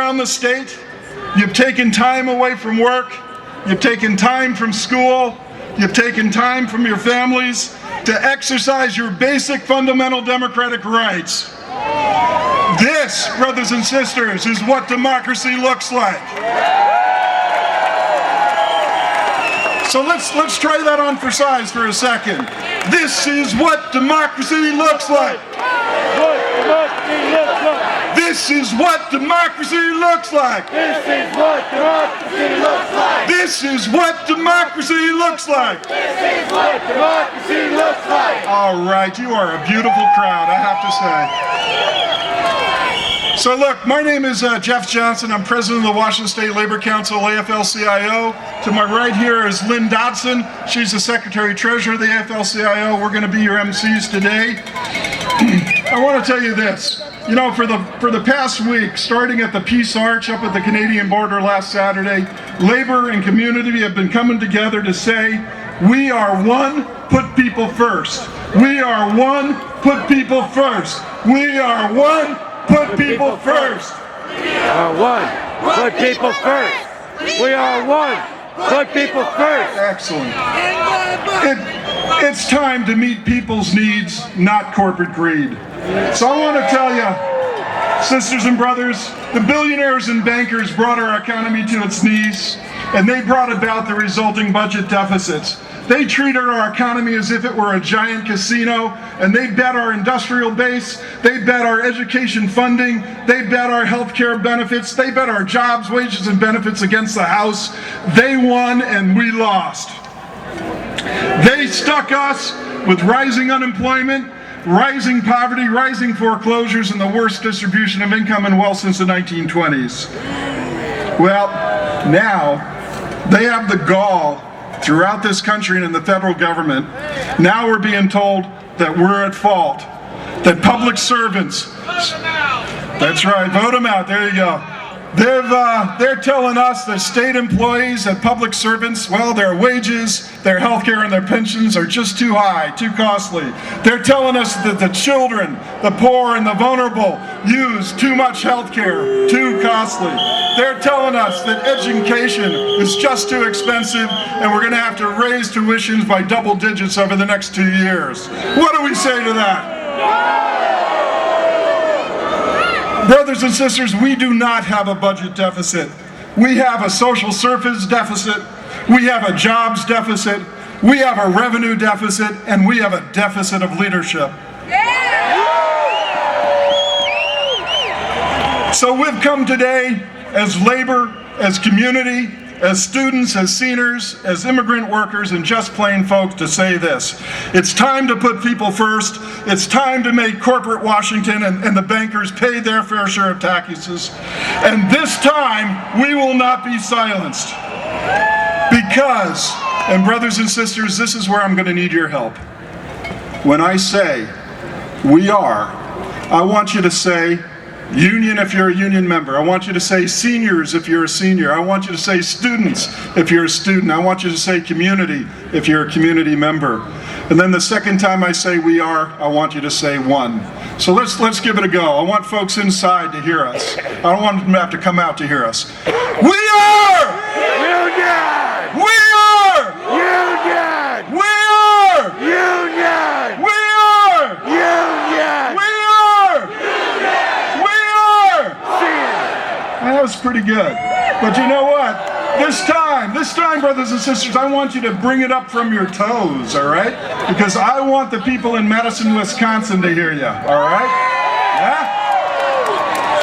around the state, you've taken time away from work, you've taken time from school, you've taken time from your families to exercise your basic fundamental democratic rights. This, brothers and sisters, is what democracy looks like. So let's try that on for size for a second. This is what democracy looks like. This is what democracy looks like. This is what democracy looks like. This is what democracy looks like. This is what democracy looks like. All right, you are a beautiful crowd, I have to say. So look, my name is Jeff Johnson. I'm president of the Washington State Labor Council, AFL-CIO. To my right here is Lynn Dodson. She's the secretary-treasurer of the AFL-CIO. We're going to be your MCs today. I want to tell you this. You know, for the past week, starting at the Peace Arch up at the Canadian border last Saturday, labor and community have been coming together to say, we are one, put people first. We are one, put people first. We are one, put people first. We are one, put people first. We are one, put people first. Excellent. It's time to meet people's needs, not corporate greed. So I want to tell you, sisters and brothers, the billionaires and bankers brought our economy to its knees, and they brought about the resulting budget deficits. They treated our economy as if it were a giant casino, and they bet our industrial base, they bet our education funding, they bet our health care benefits, they bet our jobs, wages, and benefits against the House. They won and we lost. They stuck us with rising unemployment, rising poverty, rising foreclosures, and the worst distribution of income and wealth since the 1920s. Well, now they have the gall throughout this country and in the federal government. Now we're being told that we're at fault, that public servants, that's right, vote them out, there you go. They're telling us that state employees and public servants, well, their wages, their health care, and their pensions are just too high, too costly. They're telling us that the children, the poor, and the vulnerable use too much health care, too costly. They're telling us that education is just too expensive and we're going to have to raise tuitions by double digits over the next 2 years. What do we say to that? Brothers and sisters, we do not have a budget deficit. We have a social service deficit, we have a jobs deficit, we have a revenue deficit, and we have a deficit of leadership. So we've come today as labor, as community, as students, as seniors, as immigrant workers, and just plain folks to say this. It's time to put people first. It's time to make corporate Washington and the bankers pay their fair share of taxes. And this time, we will not be silenced. Because, and brothers and sisters, this is where I'm going to need your help. When I say, we are, I want you to say, union if you're a union member. I want you to say seniors if you're a senior. I want you to say students if you're a student. I want you to say community if you're a community member. And then the second time I say we are, I want you to say one. So let's give it a go. I want folks inside to hear us. I don't want them to have to come out to hear us. We are! Union! We are! Union! We are! Union! We are! Union! We are! We are! That was pretty good. But you know what? This time, brothers and sisters, I want you to bring it up from your toes, all right? Because I want the people in Madison, Wisconsin to hear you, all right? Yeah?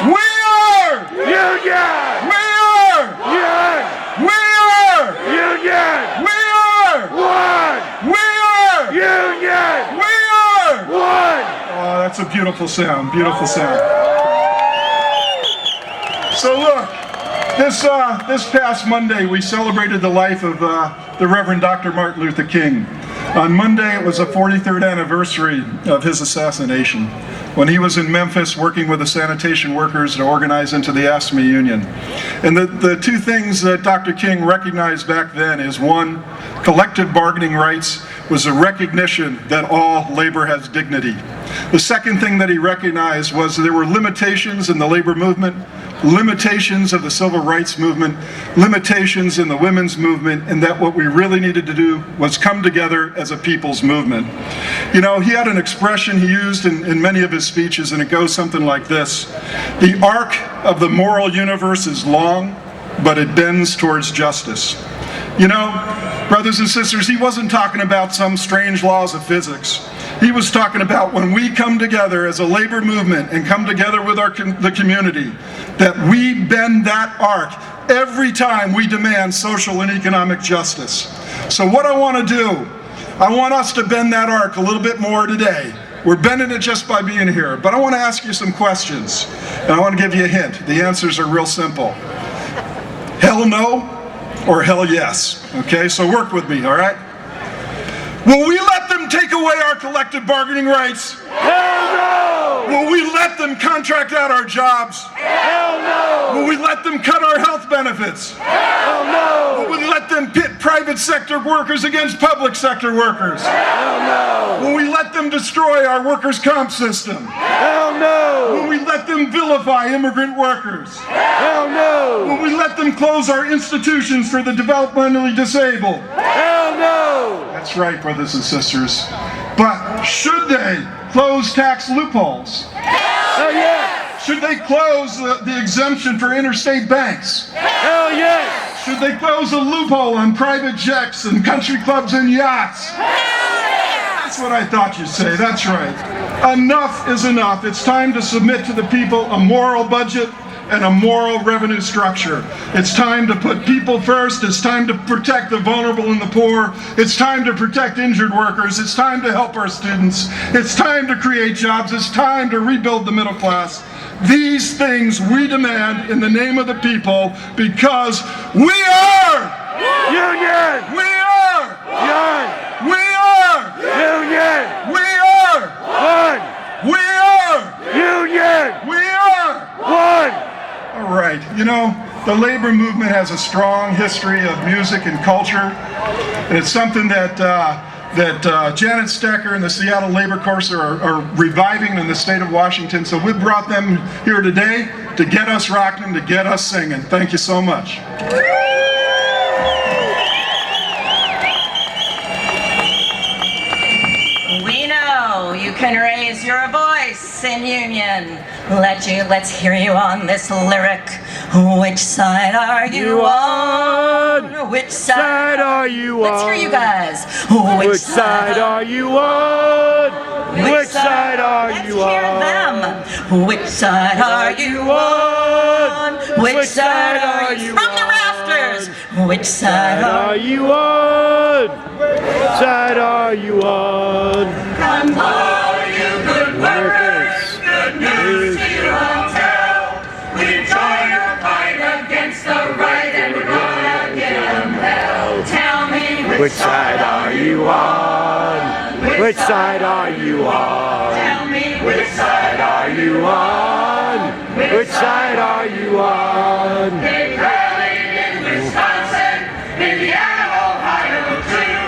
We are! Union! We are! Union! We are! Union! We are! One! We are! Union! We are! One! Oh, that's a beautiful sound, beautiful sound. So look, this past Monday we celebrated the life of the Reverend Dr. Martin Luther King. On Monday it was the 43rd anniversary of his assassination, when he was in Memphis working with the sanitation workers to organize into the AFSCME union. And the two things that Dr. King recognized back then is, one, collective bargaining rights was a recognition that all labor has dignity. The second thing that he recognized was there were limitations in the labor movement limitations of the civil rights movement, limitations in the women's movement, and that what we really needed to do was come together as a people's movement. You know, he had an expression he used in many of his speeches, and it goes something like this: the arc of the moral universe is long, but it bends towards justice. You know, brothers and sisters, he wasn't talking about some strange laws of physics. He was talking about when we come together as a labor movement and come together with the community, that we bend that arc every time we demand social and economic justice. So what I want to do, I want us to bend that arc a little bit more today. We're bending it just by being here, but I want to ask you some questions, and I want to give you a hint. The answers are real simple. Hell no or hell yes. Okay, so work with me, all right? Will we let them take away our collective bargaining rights? Hell no! Will we let them contract out our jobs? Hell no! Will we let them cut our health benefits? Hell no! Will we let them pit private sector workers against public sector workers? Hell no! Will we let them destroy our workers' comp system? Hell no! Will we let them vilify immigrant workers? Hell no! Will we let them close our institutions for the developmentally disabled? Hell no! That's right, brothers and sisters. But should they close tax loopholes? Hell yes! Should they close the exemption for interstate banks? Hell yes! Should they close a loophole on private jets and country clubs and yachts? That's what I thought you'd say. That's right. Enough is enough. It's time to submit to the people a moral budget and a moral revenue structure. It's time to put people first. It's time to protect the vulnerable and the poor. It's time to protect injured workers. It's time to help our students. It's time to create jobs. It's time to rebuild the middle class. These things we demand in the name of the people, because we are Union! We are Union! We are Union! We are One! We are Union! We are One! All right, you know, the labor movement has a strong history of music and culture, and it's something that Janet Stecker and the Seattle Labor Corps are reviving in the state of Washington. So we brought them here today to get us rocking, to get us singing. Thank you so much. We know you can raise your voice in union. Let's hear you on this lyric. Which side are you on? Which side are you on? Let's hear you guys. Which side are you on? Which side are you on? Let's hear them. Which side are you on? Which side are you on? From the rafters. Which side are you on? Which side are you on? Come all you good workers, good news to you all tell. We join your fight against the right and we're gonna give them hell. Tell me which side are you on? Which side are you on? Tell me which side are you on? Which side are you on? They rallied in Wisconsin, Indiana, Ohio too.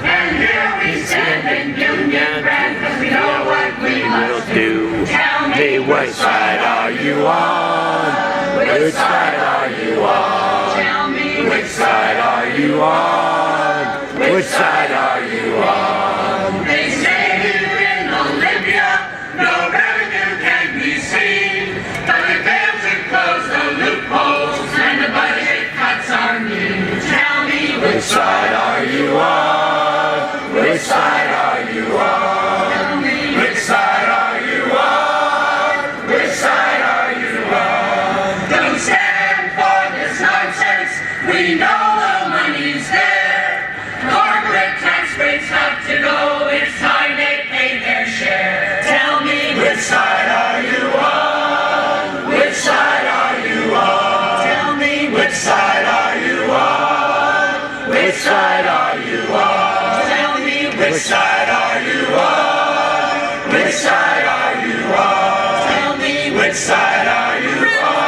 And here we stand in Union Grand, cause we know what we must do. Tell me which side are you on? Which side are you on? Tell me which side are you on? Which side are you on? They say here in Olympia, no revenue can be seen, but they fail to close the loopholes and the budget cuts are new. Tell me which side are you on? Which side are you on? Tell me which side are you on? Which side are you on? Don't stand for this nonsense. We know the money's there. Corporate tax rates have to go. It's time they pay their share. Tell me Which side are you on? Which side are you on? Tell me Which side are you on? Which side are you on? Tell me Which side are you on? Which side are you on? Tell me Which side are you on?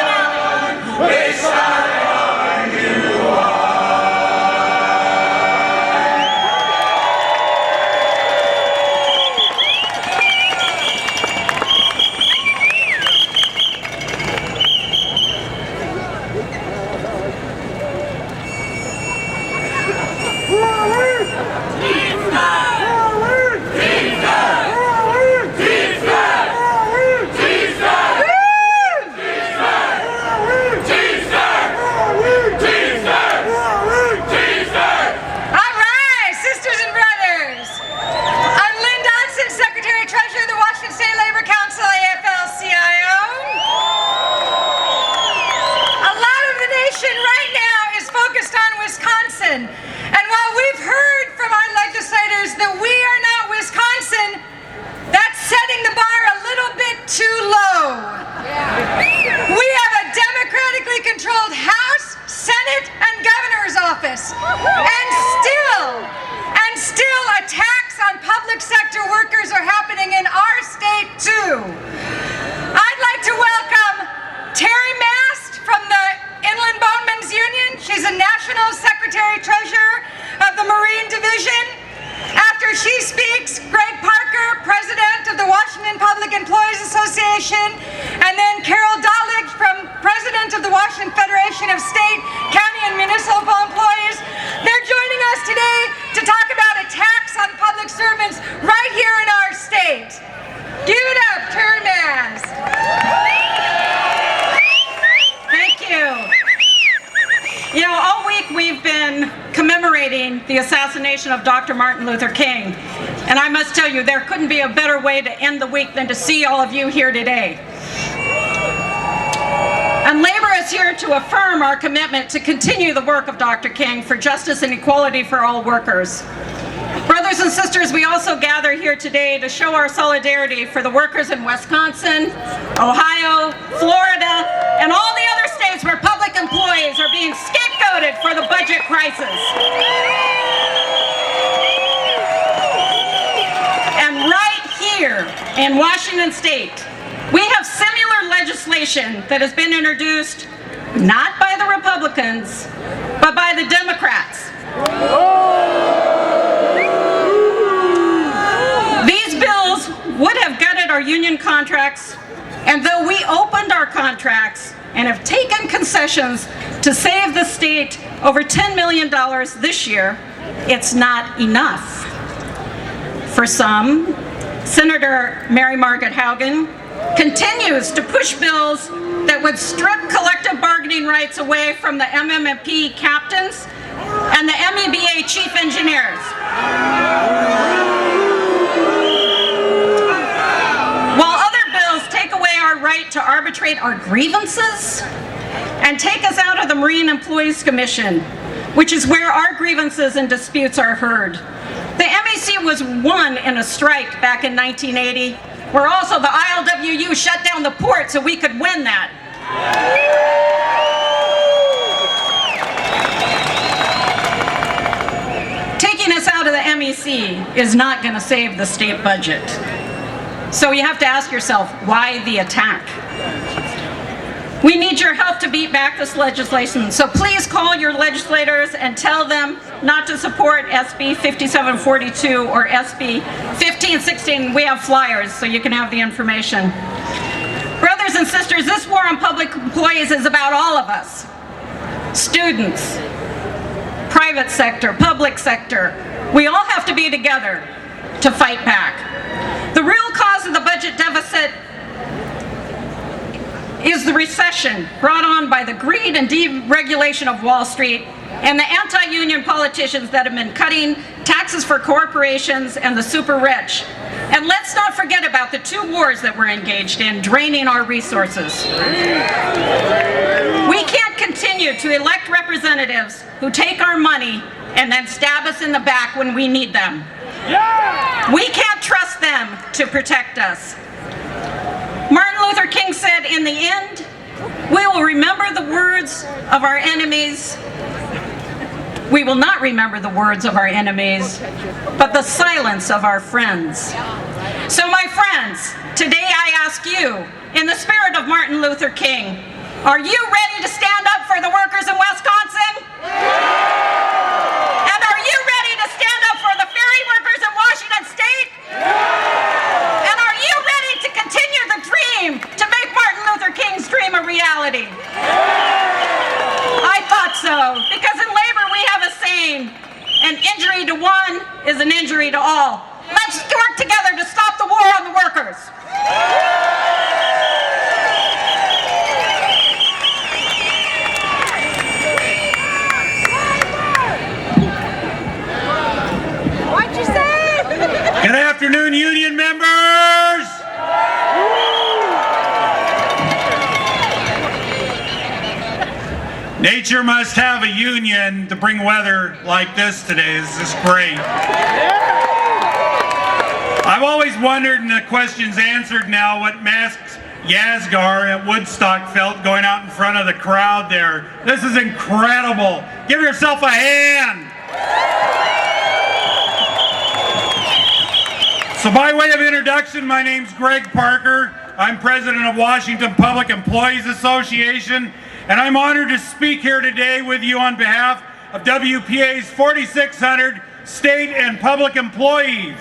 Which side are you on? And while we've heard from our legislators that we are not Wisconsin, that's setting the bar a little bit too low. We have a democratically controlled House, Senate, and Governor's office. And still attacks on public sector workers are happening in our state too. I'd like to welcome Terry Mast from the Inland Boatmen's Union. She's a National Secretary-Treasurer of the Marine Division. After she speaks, Greg Parker, President of the Washington Public Employees Association, and then Carol Dollich, President of the Washington Federation of State, County, and Municipal Employees. They're joining us today to talk about attacks on public servants right here in our state. Give it up, Terry Mast. Thank you. You know, all week we've been commemorating the assassination of Dr. Martin Luther King. And I must tell you, there couldn't be a better way to end the week than to see all of you here today. And labor is here to affirm our commitment to continue the work of Dr. King for justice and equality for all workers. Brothers and sisters, we also gather here today to show our solidarity for the workers in Wisconsin, Ohio, Florida, and all the other states where public employees are being scapegoated for the budget crisis. And right here in Washington State, we have similar legislation that has been introduced not by the Republicans, but by the Democrats. These bills would have gutted our union contracts, and though we opened our contracts and have taken concessions to save the state over $10 million this year, it's not enough. For some, Senator Mary Margaret Haugen continues to push bills that would strip collective bargaining rights away from the MMP captains and the MEBA chief engineers. While other bills take away our right to arbitrate our grievances and take us out of the Marine Employees Commission, which is where our grievances and disputes are heard. The MEC was won in a strike back in 1980, where also the ILWU shut down the port so we could win that. Taking us out of the MEC is not going to save the state budget. So you have to ask yourself, why the attack? We need your help to beat back this legislation, so please call your legislators and tell them not to support SB 5742 or SB 1516. We have flyers, so you can have the information. Brothers and sisters, this war on public employees is about all of us. Students, private sector, public sector. We all have to be together to fight back. The real cause of the budget deficit is the recession brought on by the greed and deregulation of Wall Street and the anti-union politicians that have been cutting taxes for corporations and the super rich. And let's not forget about the two wars that we're engaged in, draining our resources. We can't continue to elect representatives who take our money and then stab us in the back when we need them. We can't trust them to protect us. Martin Luther King said, in the end, we will remember the words of our enemies. We will not remember the words of our enemies, but the silence of our friends. So my friends, today I ask you, in the spirit of Martin Luther King, are you ready to stand up for the workers in Wisconsin? And are you ready to stand up for the ferry workers in Washington State? And are you ready to continue the dream to make Martin Luther King's dream a reality? I thought so, because in labor we have a saying, An injury to one is an injury to all. Let's work together to stop the war on the workers. What'd you say? Good afternoon, union members. Nature must have a union to bring weather like this today. This is great. I've always wondered, and the question's answered now, what masked Yasgar at Woodstock felt going out in front of the crowd there. This is incredible. Give yourself a hand. So by way of introduction, my name's Greg Parker. I'm president of Washington Public Employees Association, and I'm honored to speak here today with you on behalf of WPA's 4,600 state and public employees.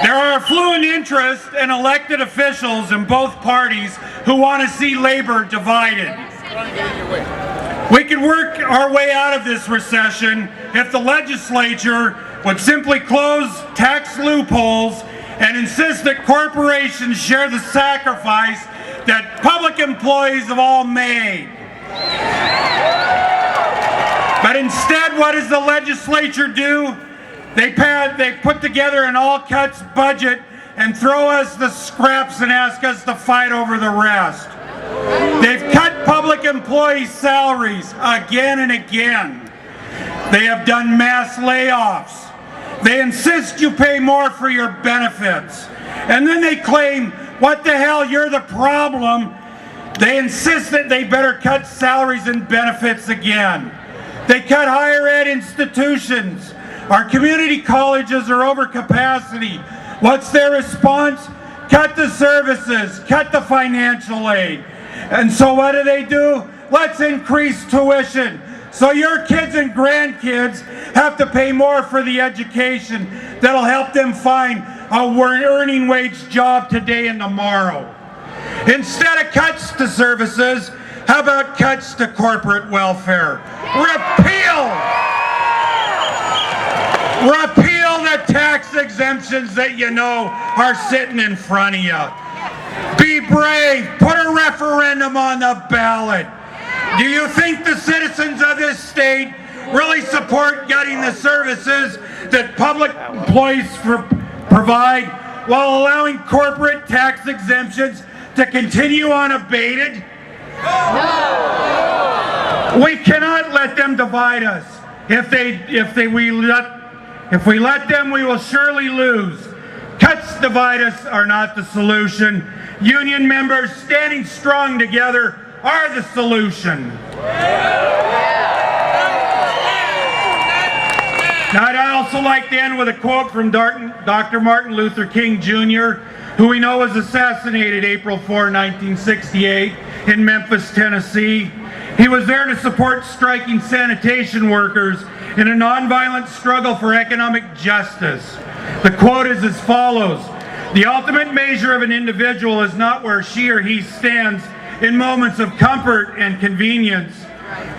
There are affluent interests and elected officials in both parties who want to see labor divided. We could work our way out of this recession if the legislature would simply close tax loopholes and insist that corporations share the sacrifice that public employees have all made. But instead, what does the legislature do? They put together an all-cuts budget and throw us the scraps and ask us to fight over the rest. They've cut public employees' salaries again and again. They have done mass layoffs. They insist you pay more for your benefits. And then they claim, what the hell, you're the problem. They insist that they better cut salaries and benefits again. They cut higher ed institutions. Our community colleges are over capacity. What's their response? Cut the services, cut the financial aid. And so what do? Let's increase tuition. So your kids and grandkids have to pay more for the education that'll help them find a earning wage job today and tomorrow. Instead of cuts to services, how about cuts to corporate welfare? Repeal the tax exemptions that you know are sitting in front of you. Be brave, put a referendum on the ballot. Do you think the citizens of this state really support getting the services that public employees provide while allowing corporate tax exemptions to continue unabated? No. We cannot let them divide us. If we let them, we will surely lose. Cuts divide us are not the solution. Union members standing strong together are the solution. Now, I'd also like to end with a quote from Dr. Martin Luther King Jr., who we know was assassinated April 4, 1968 in Memphis, Tennessee. He was there to support striking sanitation workers in a nonviolent struggle for economic justice. The quote is as follows: "The ultimate measure of an individual is not where she or he stands in moments of comfort and convenience,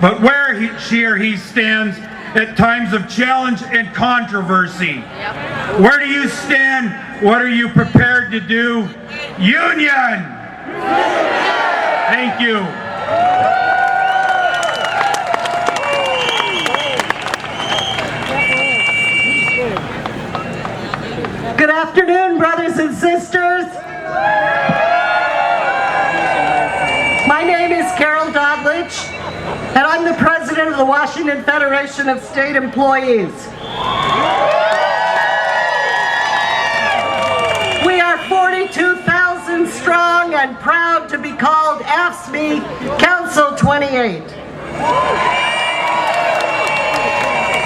but where she or he stands at times of challenge and controversy." Where do you stand? What are you prepared to do? Union! Thank you. Good afternoon, brothers and sisters. My name is Carol Dodlich, and I'm the president of the Washington Federation of State Employees. We are 42,000 strong and proud to be called AFSCME Council 28.